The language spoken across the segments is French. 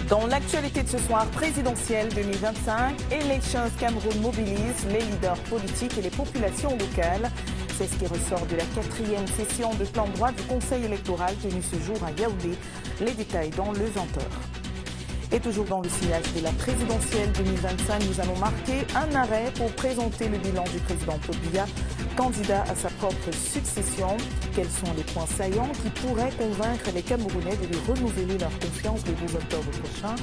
Dans l'actualité de ce soir, présidentielle 2025, Elections Cameroun mobilise les leaders politiques et les populations locales. C'est ce qui ressort de la 4e session de plan droit du Conseil électoral tenue ce jour à Yaoundé. Les détails dans le 20h. Et toujours dans le sillage de la présidentielle 2025, nous allons marquer un arrêt pour présenter le bilan du président Paul Biya, candidat à sa propre succession. Quels sont les points saillants qui pourraient convaincre les Camerounais de lui renouveler leur confiance le 12 octobre prochain?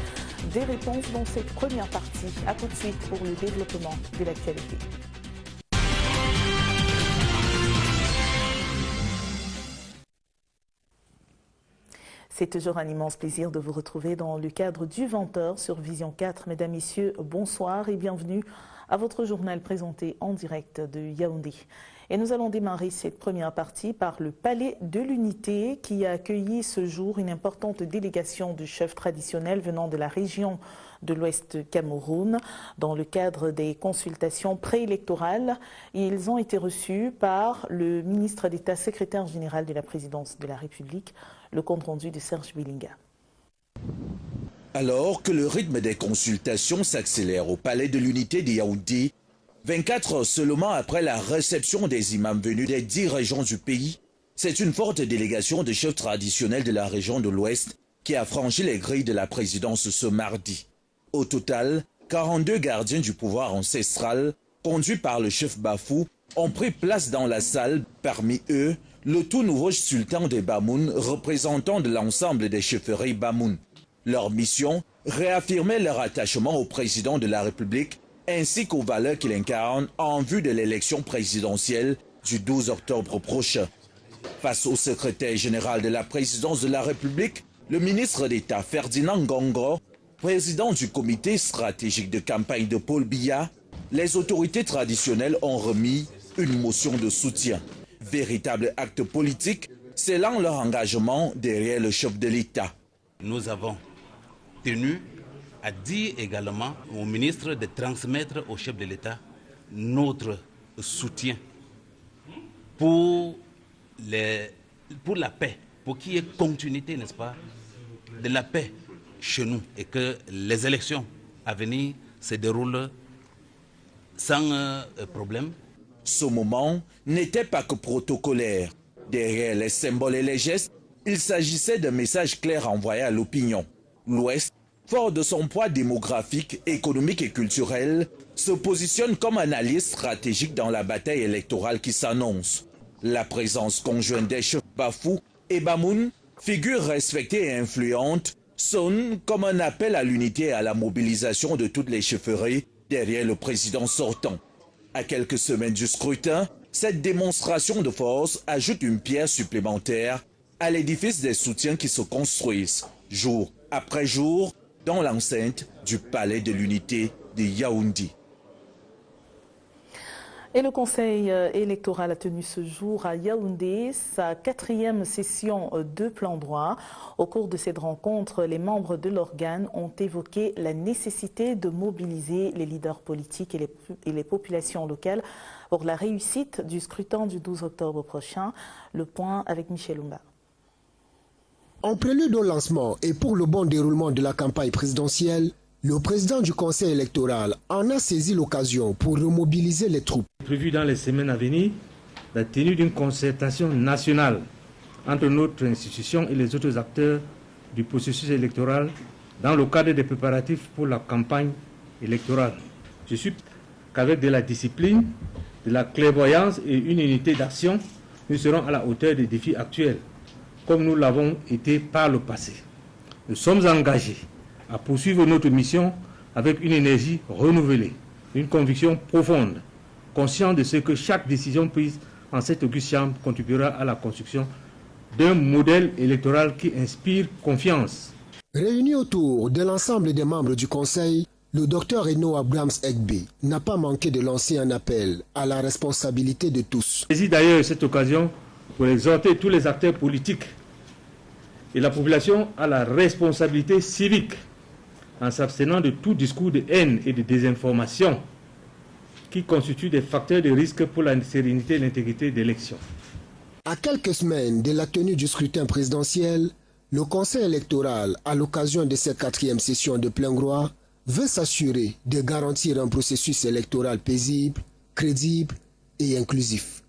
Des réponses dans cette première partie. A tout de suite pour le développement de l'actualité. C'est toujours un immense plaisir de vous retrouver dans le cadre du 20h sur Vision 4. Mesdames, Messieurs, bonsoir et bienvenue à votre journal présenté en direct de Yaoundé. Et nous allons démarrer cette première partie par le Palais de l'Unité qui a accueilli ce jour une importante délégation de chefs traditionnels venant de la région de l'Ouest Cameroun. Dans le cadre des consultations préélectorales, ils ont été reçus par le ministre d'État, secrétaire général de la présidence de la République, le compte-rendu de Serge Bilinga. Alors que le rythme des consultations s'accélère au Palais de l'Unité de Yaoundé, 24 heures seulement après la réception des imams venus des 10 régions du pays, c'est une forte délégation de chefs traditionnels de la région de l'Ouest qui a franchi les grilles de la présidence ce mardi. Au total, 42 gardiens du pouvoir ancestral, conduits par le chef Bafou, ont pris place dans la salle. Parmi eux, le tout nouveau sultan des Bamoun, représentant de l'ensemble des chefferies Bamoun. Leur mission, réaffirmer leur attachement au président de la République ainsi qu'aux valeurs qu'il incarne en vue de l'élection présidentielle du 12 octobre prochain. Face au secrétaire général de la présidence de la République, le ministre d'État Ferdinand Ngongor, président du comité stratégique de campagne de Paul Biya, les autorités traditionnelles ont remis une motion de soutien. Véritable acte politique, scellant leur engagement derrière le chef de l'État. Nous avons tenu à dire également au ministre de transmettre au chef de l'État notre soutien pour la paix, pour qu'il y ait continuité, n'est-ce pas, de la paix chez nous et que les élections à venir se déroulent sans problème. Ce moment n'était pas que protocolaire. Derrière les symboles et les gestes, il s'agissait d'un message clair envoyé à l'opinion. L'Ouest, fort de son poids démographique, économique et culturel, se positionne comme un allié stratégique dans la bataille électorale qui s'annonce. La présence conjointe des chefs Bafou et Bamoun, figures respectées et influentes, sonne comme un appel à l'unité et à la mobilisation de toutes les chefferies derrière le président sortant. À quelques semaines du scrutin, cette démonstration de force ajoute une pierre supplémentaire à l'édifice des soutiens qui se construisent, jour après jour, dans l'enceinte du Palais de l'Unité de Yaoundé. Et le Conseil électoral a tenu ce jour à Yaoundé sa 4e session de plan droit. Au cours de cette rencontre, les membres de l'organe ont évoqué la nécessité de mobiliser les leaders politiques et les populations locales pour la réussite du scrutin du 12 octobre prochain. Le point avec Michel Oumba. En prélude au lancement et pour le bon déroulement de la campagne présidentielle, le président du Conseil électoral en a saisi l'occasion pour remobiliser les troupes. Prévu dans les semaines à venir, la tenue d'une concertation nationale entre notre institution et les autres acteurs du processus électoral dans le cadre des préparatifs pour la campagne électorale. Je suis qu'avec de la discipline, de la clairvoyance et une unité d'action, nous serons à la hauteur des défis actuels, comme nous l'avons été par le passé. Nous sommes engagés à poursuivre notre mission avec une énergie renouvelée, une conviction profonde, conscient de ce que chaque décision prise en cette auguste chambre contribuera à la construction d'un modèle électoral qui inspire confiance. Réuni autour de l'ensemble des membres du Conseil, le docteur Eno Abrams Egbe n'a pas manqué de lancer un appel à la responsabilité de tous. Je saisis d'ailleurs cette occasion pour exhorter tous les acteurs politiques et la population à la responsabilité civique en s'abstenant de tout discours de haine et de désinformation qui constituent des facteurs de risque pour la sérénité et l'intégrité des élections. À quelques semaines de la tenue du scrutin présidentiel, Le Conseil électoral, à l'occasion de cette 4e session de plein droit, veut s'assurer de garantir un processus électoral paisible, crédible et inclusif.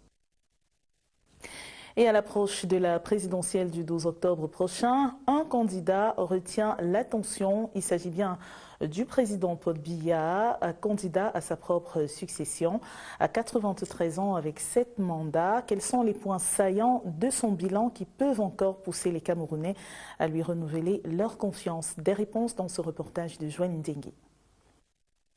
Et à l'approche de la présidentielle du 12 octobre prochain, un candidat retient l'attention. Il s'agit bien du président Paul Biya, candidat à sa propre succession, à 93 ans avec 7 mandats. Quels sont les points saillants de son bilan qui peuvent encore pousser les Camerounais à lui renouveler leur confiance? Des réponses dans ce reportage de Joanne Ndengui.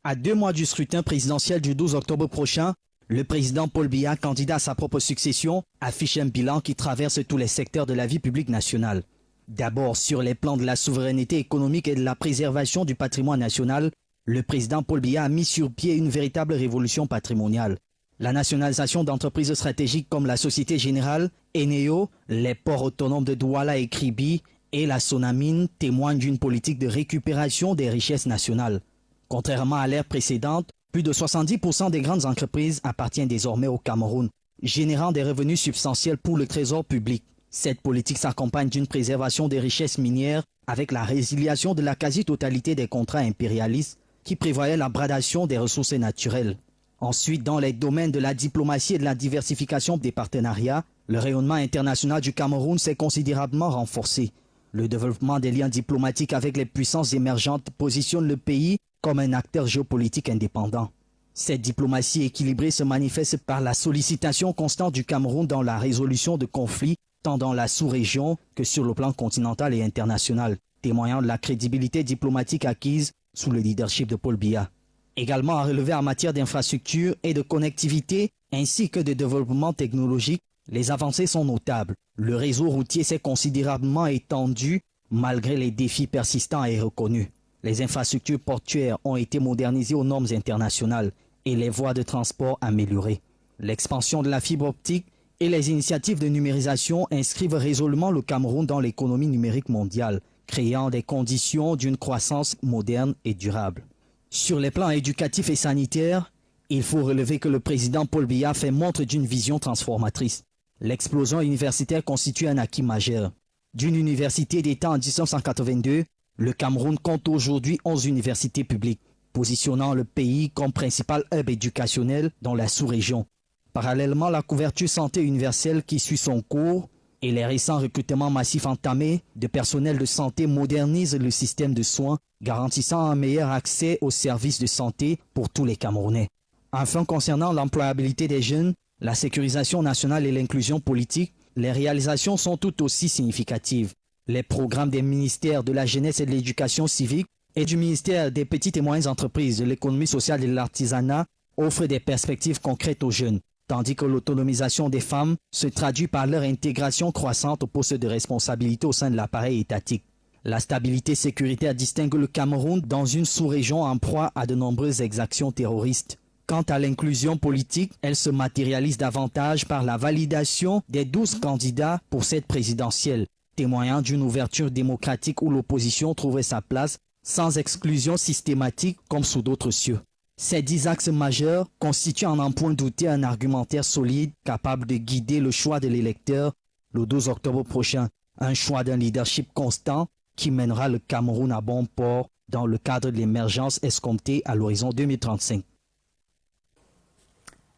À 2 mois du scrutin présidentiel du 12 octobre prochain, le président Paul Biya, candidat à sa propre succession, affiche un bilan qui traverse tous les secteurs de la vie publique nationale. D'abord, sur les plans de la souveraineté économique et de la préservation du patrimoine national, le président Paul Biya a mis sur pied une véritable révolution patrimoniale. La nationalisation d'entreprises stratégiques comme la Société Générale, Eneo, les ports autonomes de Douala et Kribi et la Sonamine témoignent d'une politique de récupération des richesses nationales. Contrairement à l'ère précédente, plus de 70% des grandes entreprises appartiennent désormais au Cameroun, générant des revenus substantiels pour le trésor public. Cette politique s'accompagne d'une préservation des richesses minières avec la résiliation de la quasi-totalité des contrats impérialistes qui prévoyaient la bradation des ressources naturelles. Ensuite, dans les domaines de la diplomatie et de la diversification des partenariats, le rayonnement international du Cameroun s'est considérablement renforcé. Le développement des liens diplomatiques avec les puissances émergentes positionne le pays comme un acteur géopolitique indépendant. Cette diplomatie équilibrée se manifeste par la sollicitation constante du Cameroun dans la résolution de conflits, tant dans la sous-région que sur le plan continental et international, témoignant de la crédibilité diplomatique acquise sous le leadership de Paul Biya. Également à relever en matière d'infrastructure et de connectivité, ainsi que de développement technologique, les avancées sont notables. Le réseau routier s'est considérablement étendu malgré les défis persistants et reconnus. Les infrastructures portuaires ont été modernisées aux normes internationales et les voies de transport améliorées. L'expansion de la fibre optique et les initiatives de numérisation inscrivent résolument le Cameroun dans l'économie numérique mondiale, créant des conditions d'une croissance moderne et durable. Sur les plans éducatifs et sanitaires, il faut relever que le président Paul Biya fait montre d'une vision transformatrice. L'explosion universitaire constitue un acquis majeur. D'une université d'État en 1982, le Cameroun compte aujourd'hui 11 universités publiques, positionnant le pays comme principal hub éducationnel dans la sous-région. Parallèlement, la couverture santé universelle qui suit son cours et les récents recrutements massifs entamés de personnel de santé modernisent le système de soins, garantissant un meilleur accès aux services de santé pour tous les Camerounais. Enfin, concernant l'employabilité des jeunes, la sécurisation nationale et l'inclusion politique, les réalisations sont tout aussi significatives. Les programmes des ministères de la jeunesse et de l'éducation civique et du ministère des petites et moyennes entreprises, de l'économie sociale et de l'artisanat offrent des perspectives concrètes aux jeunes, tandis que l'autonomisation des femmes se traduit par leur intégration croissante aux postes de responsabilité au sein de l'appareil étatique. La stabilité sécuritaire distingue le Cameroun dans une sous-région en proie à de nombreuses exactions terroristes. Quant à l'inclusion politique, elle se matérialise davantage par la validation des 12 candidats pour cette présidentielle, témoignant d'une ouverture démocratique où l'opposition trouvait sa place sans exclusion systématique comme sous d'autres cieux. Ces 10 axes majeurs constituent en n'en point douter un argumentaire solide capable de guider le choix de l'électeur le 12 octobre prochain, un choix d'un leadership constant qui mènera le Cameroun à bon port dans le cadre de l'émergence escomptée à l'horizon 2035.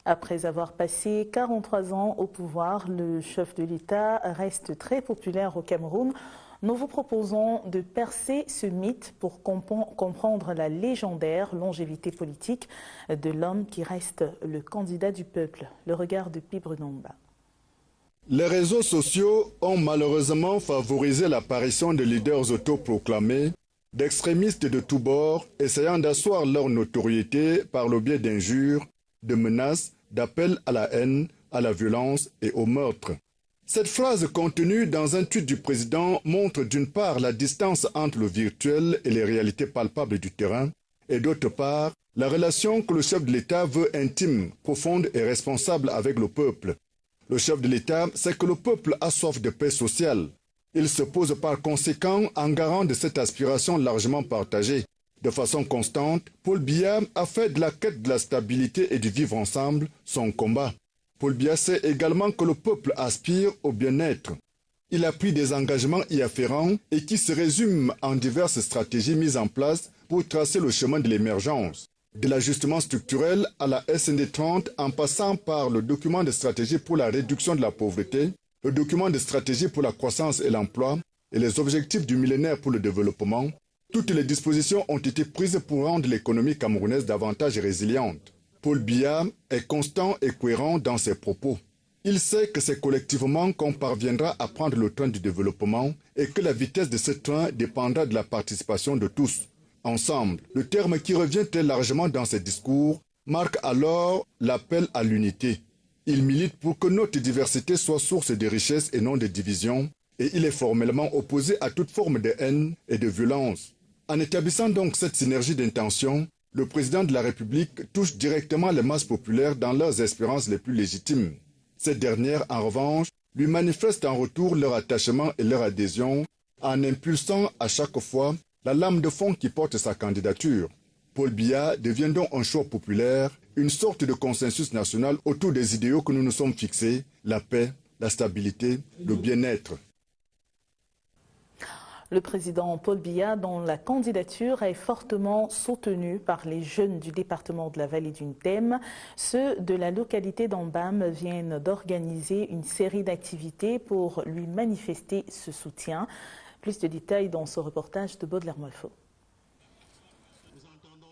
Après avoir passé 43 ans au pouvoir, le chef de l'État reste très populaire au Cameroun. Nous vous proposons de percer ce mythe pour comprendre la légendaire longévité politique de l'homme qui reste le candidat du peuple. Le regard de Pibre Nomba. Les réseaux sociaux ont malheureusement favorisé l'apparition de leaders autoproclamés, d'extrémistes de tous bords, essayant d'asseoir leur notoriété par le biais d'injures, de menaces, d'appels à la haine, à la violence et au meurtre. Cette phrase contenue dans un tweet du président montre d'une part la distance entre le virtuel et les réalités palpables du terrain, et d'autre part la relation que le chef de l'État veut intime, profonde et responsable avec le peuple. Le chef de l'État sait que le peuple a soif de paix sociale. Il se pose par conséquent en garant de cette aspiration largement partagée. De façon constante, Paul Biya a fait de la quête de la stabilité et du vivre ensemble son combat. Paul Biya sait également que le peuple aspire au bien-être. Il a pris des engagements y afférents et qui se résument en diverses stratégies mises en place pour tracer le chemin de l'émergence. De l'ajustement structurel à la SND 30 en passant par le document de stratégie pour la réduction de la pauvreté, le document de stratégie pour la croissance et l'emploi et les objectifs du millénaire pour le développement, toutes les dispositions ont été prises pour rendre l'économie camerounaise davantage résiliente. Paul Biya est constant et cohérent dans ses propos. Il sait que c'est collectivement qu'on parviendra à prendre le train du développement et que la vitesse de ce train dépendra de la participation de tous. Ensemble, le terme qui revient très largement dans ses discours marque alors l'appel à l'unité. Il milite pour que notre diversité soit source de richesse et non de division, et il est formellement opposé à toute forme de haine et de violence. En établissant donc cette synergie d'intention, le président de la République touche directement les masses populaires dans leurs espérances les plus légitimes. Ces dernières, en revanche, lui manifestent en retour leur attachement et leur adhésion en impulsant à chaque fois la lame de fond qui porte sa candidature. Paul Biya devient donc un choix populaire, une sorte de consensus national autour des idéaux que nous nous sommes fixés, la paix, la stabilité, le bien-être. Le président Paul Biya, dont la candidature est fortement soutenue par les jeunes du département de la vallée du Ntem, ceux de la localité d'Ambam viennent d'organiser une série d'activités pour lui manifester ce soutien. Plus de détails dans ce reportage de Baudelaire Molfo.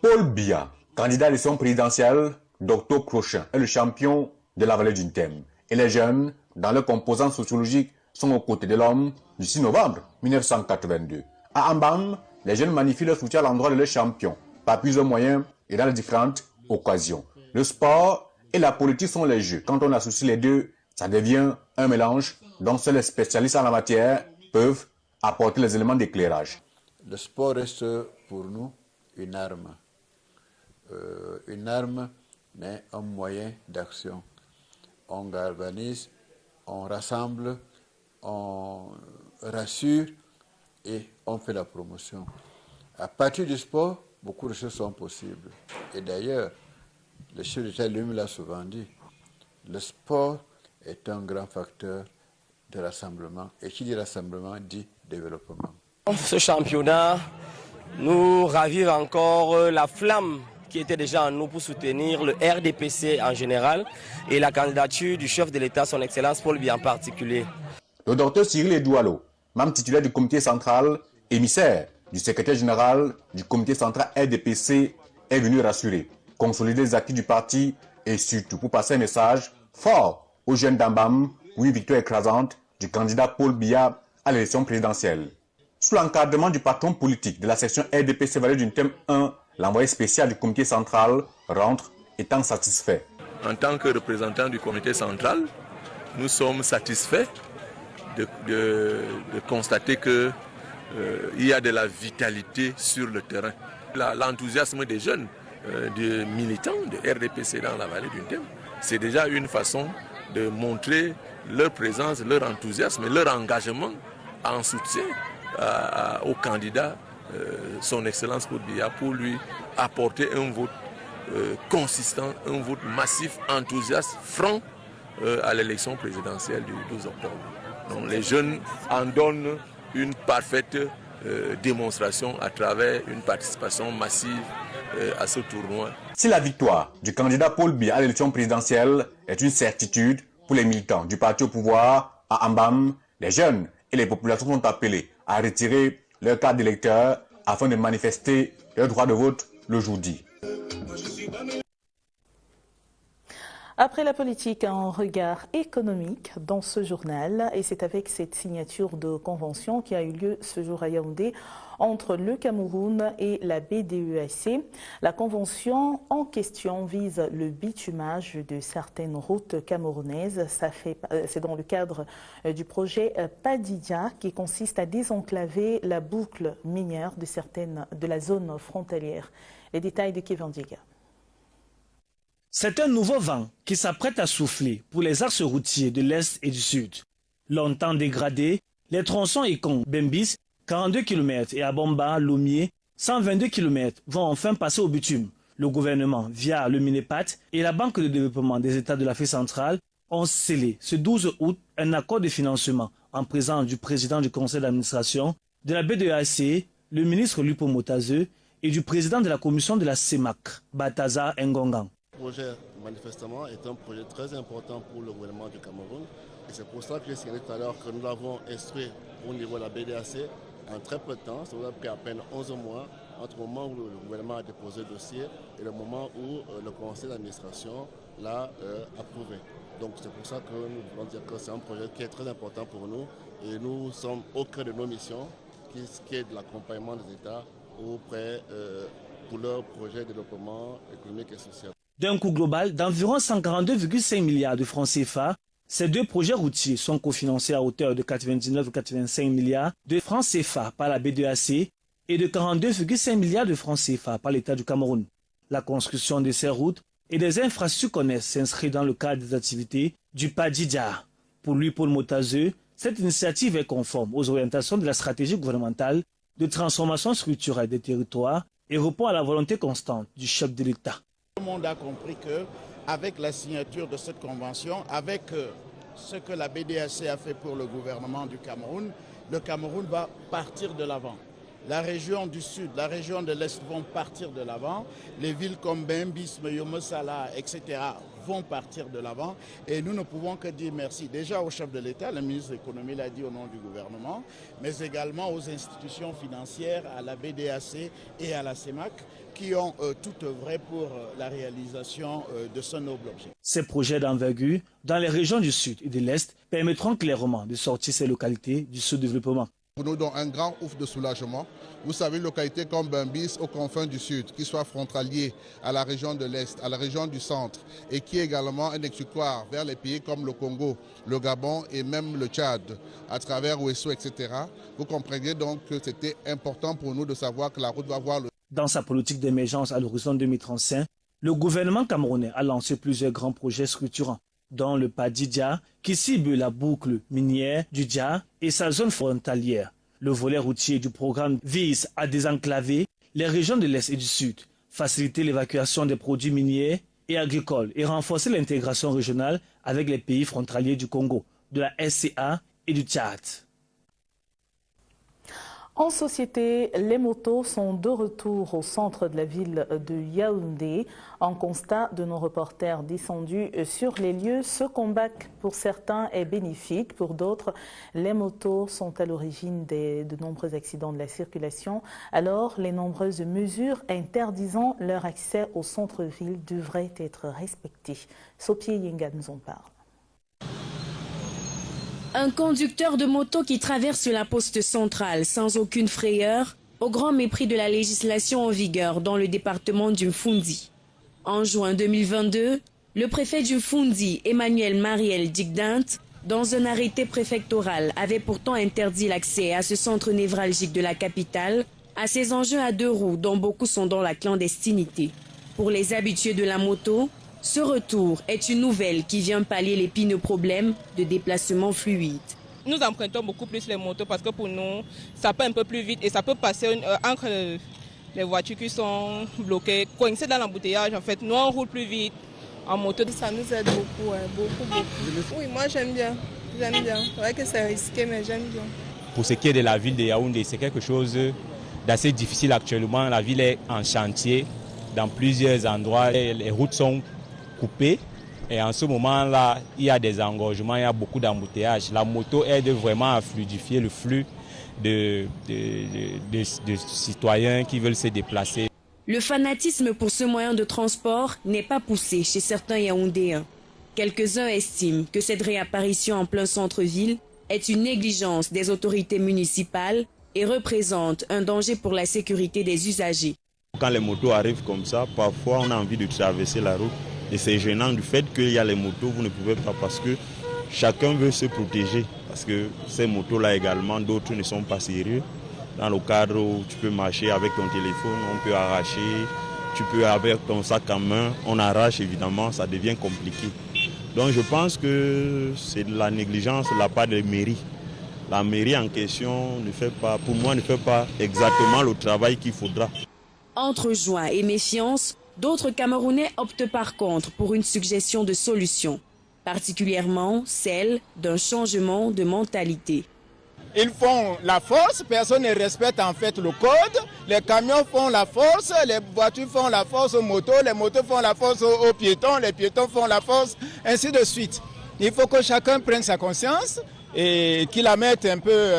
Paul Biya, candidat à l'élection présidentielle d'octobre prochain, est le champion de la vallée du Ntem. Et les jeunes, dans leur composante sociologique, sont aux côtés de l'homme du 6 novembre 1982. À Ambam, les jeunes manifient leur soutien à l'endroit de leur champion, par plusieurs moyens et dans les différentes occasions. Le sport et la politique sont les jeux. Quand on associe les deux, ça devient un mélange dont seuls les spécialistes en la matière peuvent apporter les éléments d'éclairage. Le sport reste pour nous une arme. Une arme, mais un moyen d'action. On galvanise, on rassemble, on rassure et on fait la promotion. À partir du sport, beaucoup de choses sont possibles. Et d'ailleurs, le chef d'État lui-même l'a souvent dit, le sport est un grand facteur de rassemblement. Et qui dit rassemblement dit développement. Ce championnat nous ravive encore la flamme qui était déjà en nous pour soutenir le RDPC en général et la candidature du chef de l'État, son Excellence Paul Biya en particulier. Le docteur Cyril Edoualo, membre titulaire du comité central, émissaire du secrétaire général du comité central RDPC, est venu rassurer, consolider les acquis du parti et surtout pour passer un message fort aux jeunes d'Ambam pour une victoire écrasante du candidat Paul Biya à l'élection présidentielle. Sous l'encadrement du patron politique de la section RDPC Vallée du Ntem 1, l'envoyé spécial du comité central rentre étant satisfait. En tant que représentant du comité central, nous sommes satisfaits de constater qu'il y a de la vitalité sur le terrain. L'enthousiasme des jeunes, des militants de RDPC dans la vallée du Ntem, c'est déjà une façon de montrer leur présence, leur enthousiasme et leur engagement en soutien au candidat, son Excellence Paul Biya, pour lui apporter un vote consistant, un vote massif, enthousiaste, franc à l'élection présidentielle du 12 octobre. Donc les jeunes en donnent une parfaite démonstration à travers une participation massive à ce tournoi. Si la victoire du candidat Paul Biya à l'élection présidentielle est une certitude pour les militants du parti au pouvoir à Ambam, les jeunes et les populations sont appelés à retirer leur carte d'électeur afin de manifester leur droit de vote le jour dit. Après la politique, un regard économique dans ce journal, et c'est avec cette signature de convention qui a eu lieu ce jour à Yaoundé entre le Cameroun et la BDEAC. La convention en question vise le bitumage de certaines routes camerounaises. C'est dans le cadre du projet Padilla qui consiste à désenclaver la boucle minière de la zone frontalière. Les détails de Kevin Diega. C'est un nouveau vent qui s'apprête à souffler pour les axes routiers de l'Est et du Sud. Longtemps dégradés, les tronçons Ekong, Bembis, 42 km et Abomba, Lomier, 122 km vont enfin passer au bitume. Le gouvernement, via le Minepat et la Banque de développement des États de l'Afrique centrale, ont scellé ce 12 août un accord de financement en présence du président du conseil d'administration, de la BDAC, le ministre Lupo Motazeu et du président de la commission de la CEMAC, Bataza Ngongan. Le projet, manifestement, est un projet très important pour le gouvernement du Cameroun. Et c'est pour ça que j'ai signé tout à l'heure que nous l'avons instruit au niveau de la BDAC en très peu de temps. Ça nous a pris à peine 11 mois entre le moment où le gouvernement a déposé le dossier et le moment où le conseil d'administration l'a approuvé. Donc c'est pour ça que nous voulons dire que c'est un projet qui est très important pour nous et nous sommes au cœur de nos missions, qui est de l'accompagnement des États auprès pour leur projet de développement économique et social. D'un coût global d'environ 142,5 milliards de francs CFA, ces deux projets routiers sont cofinancés à hauteur de 99,85 milliards de francs CFA par la BDAC et de 42,5 milliards de francs CFA par l'État du Cameroun. La construction de ces routes et des infrastructures connexes s'inscrit dans le cadre des activités du PADJIDJA. Pour lui, Paul Motazeu, cette initiative est conforme aux orientations de la stratégie gouvernementale de transformation structurelle des territoires et répond à la volonté constante du chef de l'État. Tout le monde a compris qu'avec la signature de cette convention, avec ce que la BDAC a fait pour le gouvernement du Cameroun, le Cameroun va partir de l'avant. La région du sud, la région de l'est vont partir de l'avant. Les villes comme Bembis, Meyomosala, etc. vont partir de l'avant. Et nous ne pouvons que dire merci déjà au chef de l'État, le ministre de l'économie l'a dit au nom du gouvernement, mais également aux institutions financières, à la BDAC et à la CEMAC, qui ont tout œuvré pour la réalisation de ce noble objet. Ces projets d'envergure dans les régions du sud et de l'est permettront clairement de sortir ces localités du sous-développement. Pour nous donne un grand ouf de soulagement. Vous savez, une localité comme Bembis aux confins du sud, qui soit frontalier à la région de l'Est, à la région du centre, et qui est également un exutoire vers les pays comme le Congo, le Gabon et même le Tchad, à travers Ouesso, etc. Vous comprenez donc que c'était important pour nous de savoir que la route va avoir le... Dans sa politique d'émergence à l'horizon 2035, le gouvernement camerounais a lancé plusieurs grands projets structurants, dont le PADJIDJA, qui cible la boucle minière du Dja et sa zone frontalière. Le volet routier du programme vise à désenclaver les régions de l'Est et du Sud, faciliter l'évacuation des produits miniers et agricoles et renforcer l'intégration régionale avec les pays frontaliers du Congo, de la SCA et du Tchad. En société, les motos sont de retour au centre de la ville de Yaoundé. En constat de nos reporters descendus sur les lieux, ce combat pour certains est bénéfique. Pour d'autres, les motos sont à l'origine de nombreux accidents de la circulation. Alors, les nombreuses mesures interdisant leur accès au centre-ville devraient être respectées. Sophie Yenga nous en parle. Un conducteur de moto qui traverse la poste centrale sans aucune frayeur, au grand mépris de la législation en vigueur dans le département du Mfundi. En juin 2022, le préfet du Mfundi, Emmanuel Mariel Digdint, dans un arrêté préfectoral, avait pourtant interdit l'accès à ce centre névralgique de la capitale, à ces engins à deux roues dont beaucoup sont dans la clandestinité. Pour les habitués de la moto, ce retour est une nouvelle qui vient pallier l'épineux problème de déplacement fluide. Nous empruntons beaucoup plus les motos parce que pour nous, ça peut un peu plus vite et ça peut passer entre les voitures qui sont bloquées, coincées dans l'embouteillage. En fait, nous on roule plus vite en moto. Ça nous aide beaucoup, beaucoup. Oui, moi j'aime bien. C'est vrai que c'est risqué, mais j'aime bien. Pour ce qui est de la ville de Yaoundé, c'est quelque chose d'assez difficile actuellement. La ville est en chantier dans plusieurs endroits. Les routes sont coupé et en ce moment-là, il y a des engorgements, il y a beaucoup d'embouteillages. La moto aide vraiment à fluidifier le flux de citoyens qui veulent se déplacer. Le fanatisme pour ce moyen de transport n'est pas poussé chez certains Yaoundéens. Quelques-uns estiment que cette réapparition en plein centre-ville est une négligence des autorités municipales et représente un danger pour la sécurité des usagers. Quand les motos arrivent comme ça, parfois on a envie de traverser la route. Et c'est gênant du fait qu'il y a les motos, vous ne pouvez pas parce que chacun veut se protéger. Parce que ces motos-là également, d'autres ne sont pas sérieux. Dans le cadre où tu peux marcher avec ton téléphone, on peut arracher, tu peux avec ton sac en main, on arrache évidemment, ça devient compliqué. Donc je pense que c'est de la négligence de la part des mairies. La mairie en question ne fait pas, pour moi, ne fait pas exactement le travail qu'il faudra. Entre joie et méfiance, d'autres Camerounais optent par contre pour une suggestion de solution. particulièrement celle d'un changement de mentalité. Ils font la force, personne ne respecte en fait le code. Les camions font la force, les voitures font la force aux motos, les motos font la force aux piétons, les piétons font la force, ainsi de suite. Il faut que chacun prenne sa conscience et qu'il la mette un peu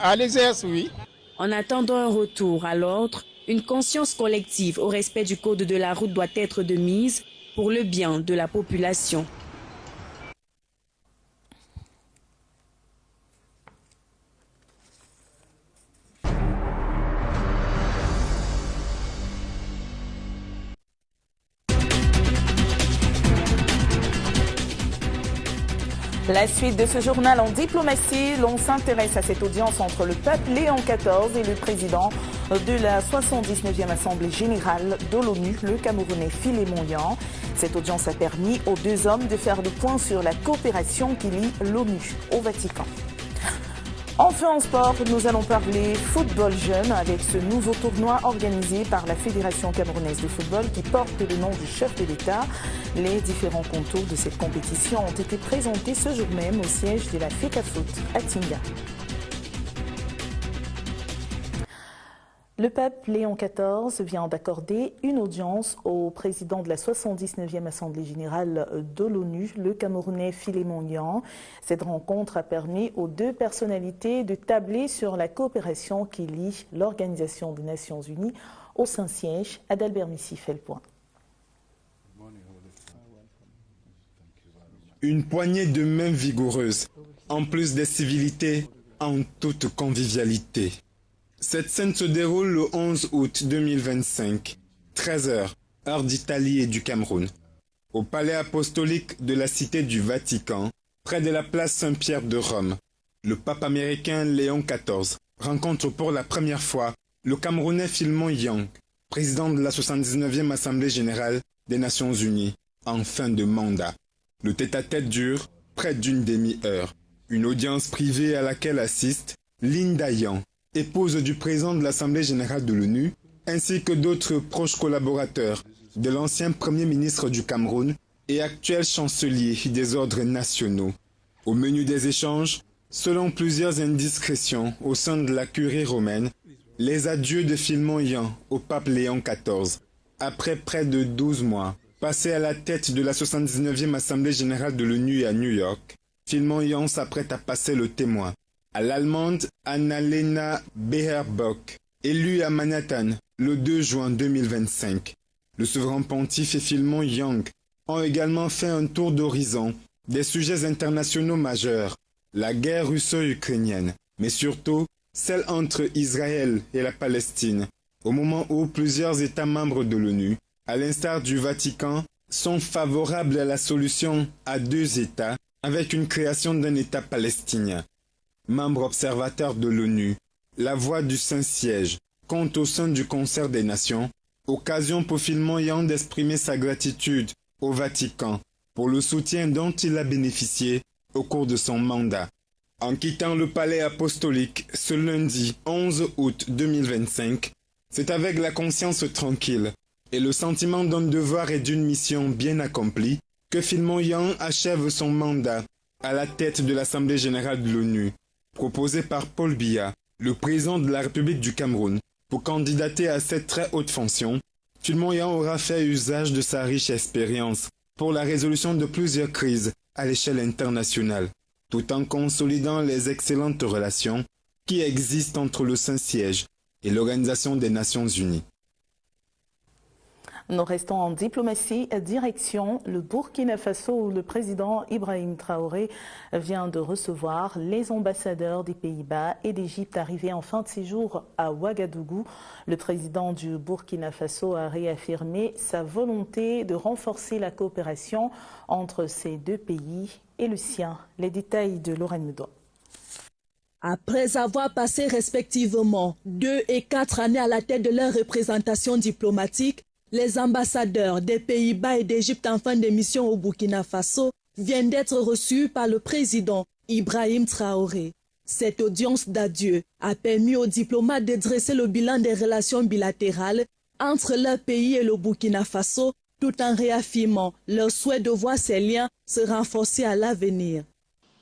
à l'exercice, oui. En attendant un retour à l'ordre, une conscience collective au respect du code de la route doit être de mise pour le bien de la population. La suite de ce journal en diplomatie, l'on s'intéresse à cette audience entre le pape Léon XIV et le président de la 79e Assemblée générale de l'ONU, le Camerounais Philémon Yan. Cette audience a permis aux deux hommes de faire le point sur la coopération qui lie l'ONU au Vatican. Enfin en sport, nous allons parler football jeune avec ce nouveau tournoi organisé par la Fédération camerounaise de football qui porte le nom du chef de l'État. Les différents contours de cette compétition ont été présentés ce jour même au siège de la FECAFOOT à Tinga. Le pape Léon XIV vient d'accorder une audience au président de la 79e Assemblée générale de l'ONU, le Camerounais Philémon Yan. Cette rencontre a permis aux deux personnalités de tabler sur la coopération qui lie l'Organisation des Nations Unies au Saint-Siège. Adalbert Missy fait le point. Une poignée de mains vigoureuses, en plus des civilités, en toute convivialité. Cette scène se déroule le 11 août 2025, 13h, heure d'Italie et du Cameroun, au palais apostolique de la Cité du Vatican, près de la place Saint-Pierre de Rome. Le pape américain Léon XIV rencontre pour la première fois le Camerounais Philémon Yan, président de la 79e Assemblée générale des Nations unies, en fin de mandat. Le tête-à-tête dure près d'une demi-heure. Une audience privée à laquelle assiste Linda Yan, épouse du président de l'Assemblée générale de l'ONU, ainsi que d'autres proches collaborateurs de l'ancien Premier ministre du Cameroun et actuel chancelier des ordres nationaux. Au menu des échanges, selon plusieurs indiscrétions au sein de la curie romaine, les adieux de Philémon Yan au pape Léon XIV. Après près de 12 mois, passés à la tête de la 79e Assemblée générale de l'ONU à New York, Philémon Yan s'apprête à passer le témoin à l'Allemande Annalena Baerbock, élue à Manhattan le 2 juin 2025. Le souverain pontife et Philémon Yan ont également fait un tour d'horizon des sujets internationaux majeurs, la guerre russo-ukrainienne, mais surtout celle entre Israël et la Palestine, au moment où plusieurs États membres de l'ONU, à l'instar du Vatican, sont favorables à la solution à deux États avec une création d'un État palestinien. Membre observateur de l'ONU, la voix du Saint-Siège compte au sein du Concert des Nations, occasion pour Philémon Yan d'exprimer sa gratitude au Vatican pour le soutien dont il a bénéficié au cours de son mandat. En quittant le palais apostolique ce lundi 11 août 2025, c'est avec la conscience tranquille et le sentiment d'un devoir et d'une mission bien accomplie que Philémon Yan achève son mandat à la tête de l'Assemblée générale de l'ONU, proposé par Paul Biya, le président de la République du Cameroun, pour candidater à cette très haute fonction. Philémon Yan aura fait usage de sa riche expérience pour la résolution de plusieurs crises à l'échelle internationale, tout en consolidant les excellentes relations qui existent entre le Saint-Siège et l'Organisation des Nations Unies. Nous restons en diplomatie, direction le Burkina Faso où le président Ibrahim Traoré vient de recevoir les ambassadeurs des Pays-Bas et d'Égypte arrivés en fin de séjour à Ouagadougou. Le président du Burkina Faso a réaffirmé sa volonté de renforcer la coopération entre ces deux pays et le sien. Les détails de Lorraine Medois. Après avoir passé respectivement 2 et 4 années à la tête de leur représentation diplomatique, les ambassadeurs des Pays-Bas et d'Égypte en fin de mission au Burkina Faso viennent d'être reçus par le président Ibrahim Traoré. Cette audience d'adieu a permis aux diplomates de dresser le bilan des relations bilatérales entre leur pays et le Burkina Faso, tout en réaffirmant leur souhait de voir ces liens se renforcer à l'avenir.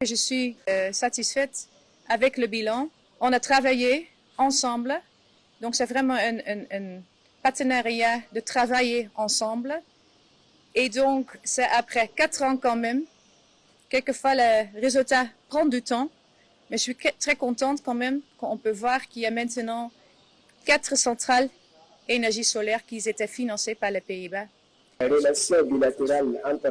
Je suis satisfaite avec le bilan. On a travaillé ensemble, donc c'est vraiment un partenariat de travailler ensemble. Et donc, c'est après 4 ans quand même. Quelquefois, le résultat prend du temps, mais je suis très contente quand même qu'on peut voir qu'il y a maintenant 4 centrales énergie solaire qui étaient financées par les Pays-Bas. La relation bilatérale entre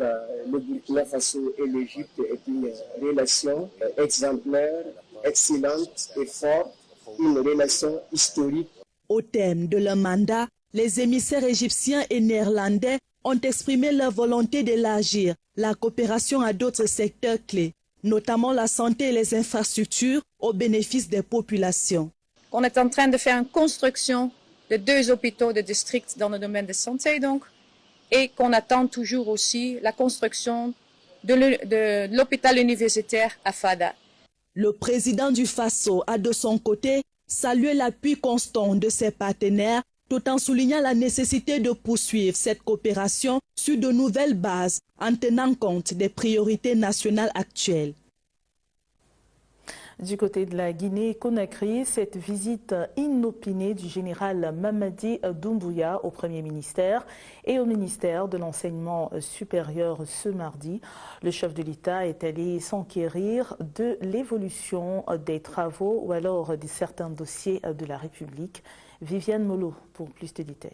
le Burkina Faso et l'Égypte est une relation exemplaire, excellente et forte, une relation historique. Au terme de leur mandat, les émissaires égyptiens et néerlandais ont exprimé leur volonté d'élargir la coopération à d'autres secteurs clés, notamment la santé et les infrastructures au bénéfice des populations. On est en train de faire une construction de 2 hôpitaux de district dans le domaine de santé, donc, et qu'on attend toujours aussi la construction de l'hôpital universitaire à Fada. Le président du Faso a de son côté salué l'appui constant de ses partenaires tout en soulignant la nécessité de poursuivre cette coopération sur de nouvelles bases en tenant compte des priorités nationales actuelles. Du côté de la Guinée-Conakry, cette visite inopinée du général Mamadi Doumbouya au Premier ministère et au ministère de l'Enseignement supérieur ce mardi. Le chef de l'État est allé s'enquérir de l'évolution des travaux ou alors de certains dossiers de la République. Viviane Molo pour plus de détails.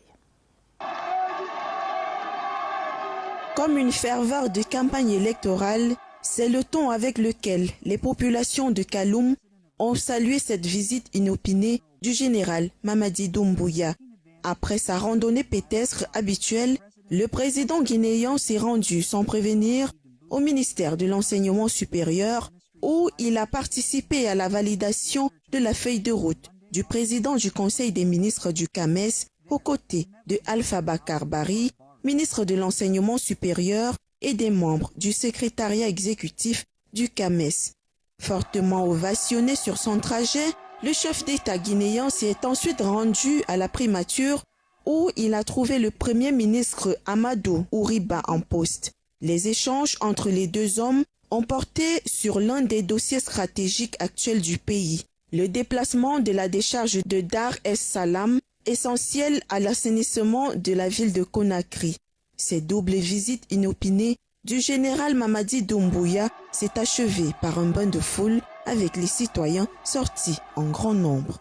Comme une ferveur de campagne électorale, c'est le ton avec lequel les populations de Kaloum ont salué cette visite inopinée du général Mamadi Doumbouya. Après sa randonnée pédestre habituelle, le président guinéen s'est rendu sans prévenir au ministère de l'Enseignement supérieur où il a participé à la validation de la feuille de route du président du Conseil des ministres du CAMES aux côtés de Alpha Bakar Bari, ministre de l'Enseignement supérieur et des membres du secrétariat exécutif du CAMES. Fortement ovationné sur son trajet, le chef d'État guinéen s'est ensuite rendu à la primature où il a trouvé le Premier ministre Amadou Ouriba en poste. Les échanges entre les deux hommes ont porté sur l'un des dossiers stratégiques actuels du pays, le déplacement de la décharge de Dar es Salam, essentiel à l'assainissement de la ville de Conakry. Cette double visite inopinée du général Mamadi Doumbouya s'est achevée par un bain de foule avec les citoyens sortis en grand nombre.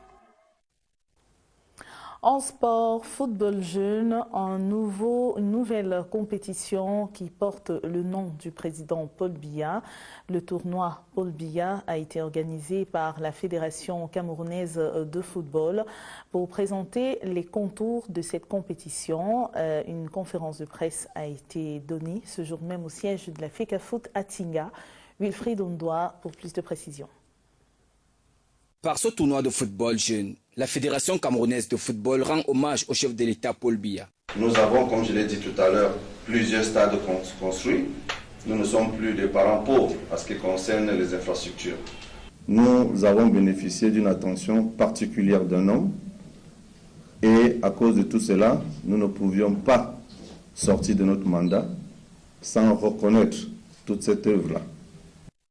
En sport, football jeune, une nouvelle compétition qui porte le nom du président Paul Biya. Le tournoi Paul Biya a été organisé par la Fédération camerounaise de football. Pour présenter les contours de cette compétition, une conférence de presse a été donnée ce jour même au siège de la FECAFOOT à Tinga. Wilfried Ondoa pour plus de précisions. Par ce tournoi de football jeune, la Fédération camerounaise de football rend hommage au chef de l'État Paul Biya. Nous avons, comme je l'ai dit tout à l'heure, plusieurs stades construits. Nous ne sommes plus des parents pauvres en ce qui concerne les infrastructures. Nous avons bénéficié d'une attention particulière d'un homme et à cause de tout cela, nous ne pouvions pas sortir de notre mandat sans reconnaître toute cette œuvre-là.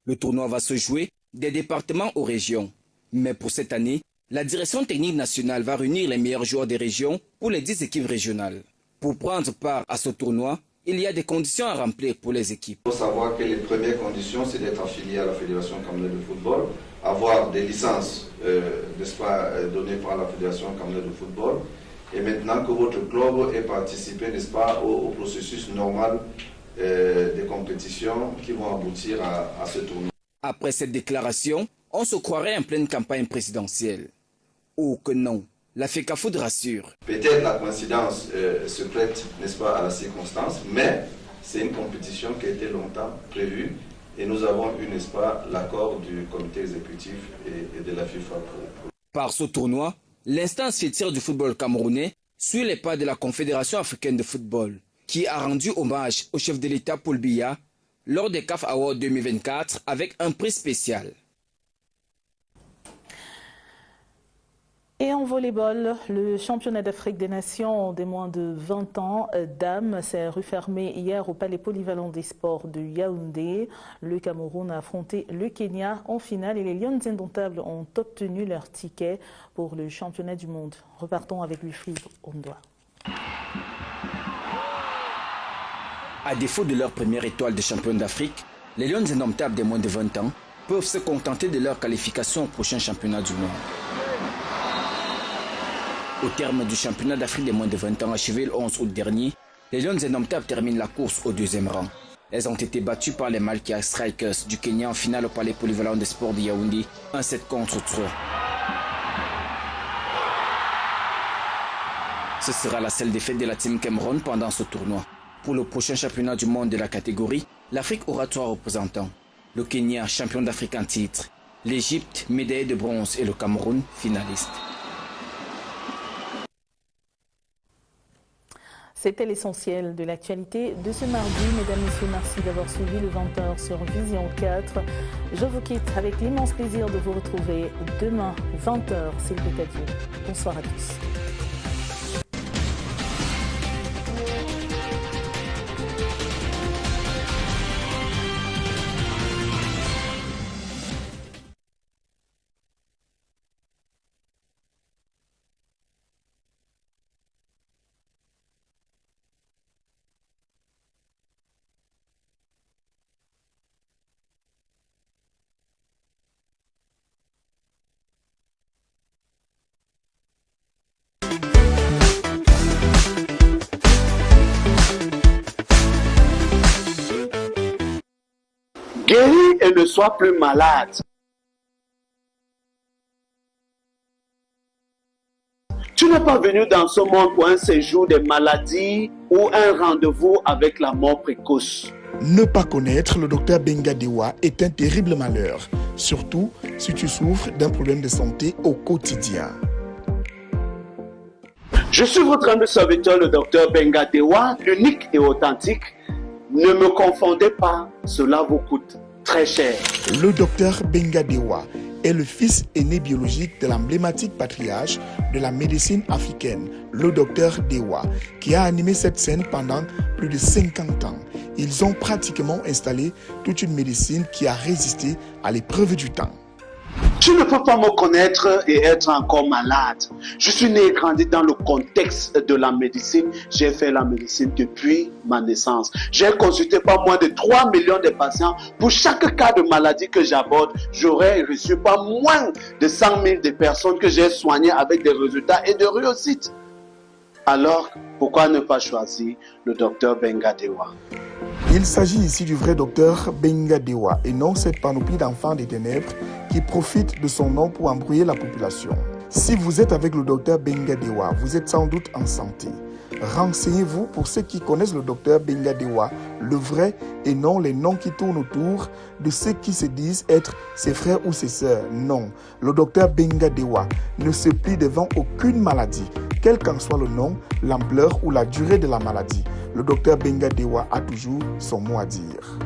Le tournoi va se jouer des départements aux régions. Mais pour cette année, la direction technique nationale va réunir les meilleurs joueurs des régions pour les 10 équipes régionales. Pour prendre part à ce tournoi, il y a des conditions à remplir pour les équipes. Il faut savoir que les premières conditions, c'est d'être affilié à la Fédération camerounaise de football, avoir des licences données par la Fédération camerounaise de football, et maintenant que votre club ait participé, n'est-ce pas, au processus normal des compétitions qui vont aboutir à ce tournoi. Après cette déclaration, on se croirait en pleine campagne présidentielle. Oh que non, la FECAFOOT rassure. Peut-être la coïncidence se prête, n'est-ce pas, à la circonstance, mais c'est une compétition qui a été longtemps prévue et nous avons eu, n'est-ce pas, l'accord du comité exécutif et de la FIFA. Par ce tournoi, l'instance fêtière du football camerounais suit les pas de la Confédération africaine de football, qui a rendu hommage au chef de l'État Paul Biya lors des CAF Awards 2024 avec un prix spécial. Et en volleyball, le championnat d'Afrique des Nations des moins de 20 ans dames s'est refermé hier au Palais Polyvalent des Sports de Yaoundé. Le Cameroun a affronté le Kenya en finale et les Lions indomptables ont obtenu leur ticket pour le championnat du monde. Repartons avec Wilfried Ondoa. À défaut de leur première étoile de champion d'Afrique, les Lions indomptables des moins de 20 ans peuvent se contenter de leur qualification au prochain championnat du monde. Au terme du championnat d'Afrique des moins de 20 ans achevé le 11 août dernier, les Lions indomptables terminent la course au deuxième rang. Elles ont été battues par les Malkia Strikers du Kenya en finale au Palais Polyvalent des Sports de Yaoundé, 1-7 contre 3. Ce sera la seule défaite de la Team Cameroun pendant ce tournoi. Pour le prochain championnat du monde de la catégorie, l'Afrique aura 3 représentants. Le Kenya, champion d'Afrique en titre, l'Égypte, médaillé de bronze et le Cameroun, finaliste. C'était l'essentiel de l'actualité de ce mardi. Mesdames, Messieurs, merci d'avoir suivi le 20h sur Vision 4. Je vous quitte avec l'immense plaisir de vous retrouver demain 20h, s'il plaît à Dieu. Bonsoir à tous. Guéris et ne sois plus malade. Tu n'es pas venu dans ce monde pour un séjour de maladie ou un rendez-vous avec la mort précoce. Ne pas connaître le docteur Benga Dewa est un terrible malheur, surtout si tu souffres d'un problème de santé au quotidien. Je suis votre humble serviteur, le docteur Benga Dewa, unique et authentique. Ne me confondez pas, cela vous coûte très cher. Le docteur Benga Dewa est le fils aîné biologique de l'emblématique patriarche de la médecine africaine, le docteur Dewa, qui a animé cette scène pendant plus de 50 ans. Ils ont pratiquement installé toute une médecine qui a résisté à l'épreuve du temps. Tu ne peux pas me connaître et être encore malade. Je suis né et grandi dans le contexte de la médecine. J'ai fait la médecine depuis ma naissance. J'ai consulté pas moins de 3 millions de patients. Pour chaque cas de maladie que j'aborde, j'aurais reçu pas moins de 100 000 de personnes que j'ai soignées avec des résultats et de réussite. Alors, pourquoi ne pas choisir le docteur Benga Dewa? Il s'agit ici du vrai docteur Benga Dewa et non cette panoplie d'enfants des ténèbres qui profitent de son nom pour embrouiller la population. Si vous êtes avec le docteur Benga Dewa, vous êtes sans doute en santé. Renseignez-vous pour ceux qui connaissent le docteur Benga Dewa, le vrai et non les noms qui tournent autour de ceux qui se disent être ses frères ou ses sœurs. Non, le docteur Benga Dewa ne se plie devant aucune maladie, quel qu'en soit le nom, l'ampleur ou la durée de la maladie. Le docteur Benga Dewa a toujours son mot à dire.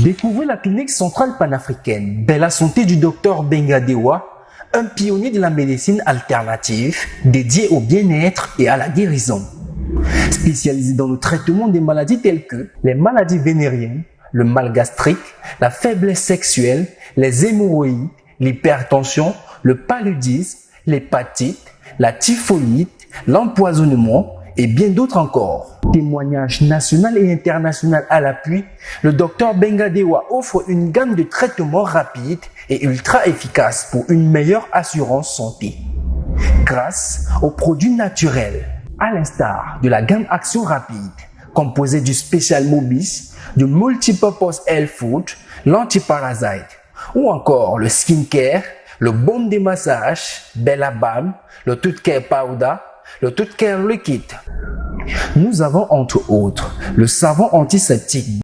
Découvrez la clinique centrale panafricaine de la santé du docteur Benga Dewa, un pionnier de la médecine alternative dédié au bien-être et à la guérison. Spécialisé dans le traitement des maladies telles que les maladies vénériennes, le mal gastrique, la faiblesse sexuelle, les hémorroïdes, l'hypertension, le paludisme, l'hépatite, la typhoïde, l'empoisonnement et bien d'autres encore. Témoignages national et international à l'appui, le docteur Benga Dewa offre une gamme de traitements rapides et ultra efficaces pour une meilleure assurance santé. Grâce aux produits naturels, à l'instar de la gamme Action Rapide, composée du Special Mobis, du Multipurpose Health Food, l'antiparasite, ou encore le skincare, le baume de massage, Bella Balm, le Tooth Care Powder, le Tooth Care Liquide. Nous avons entre autres le savon antiseptique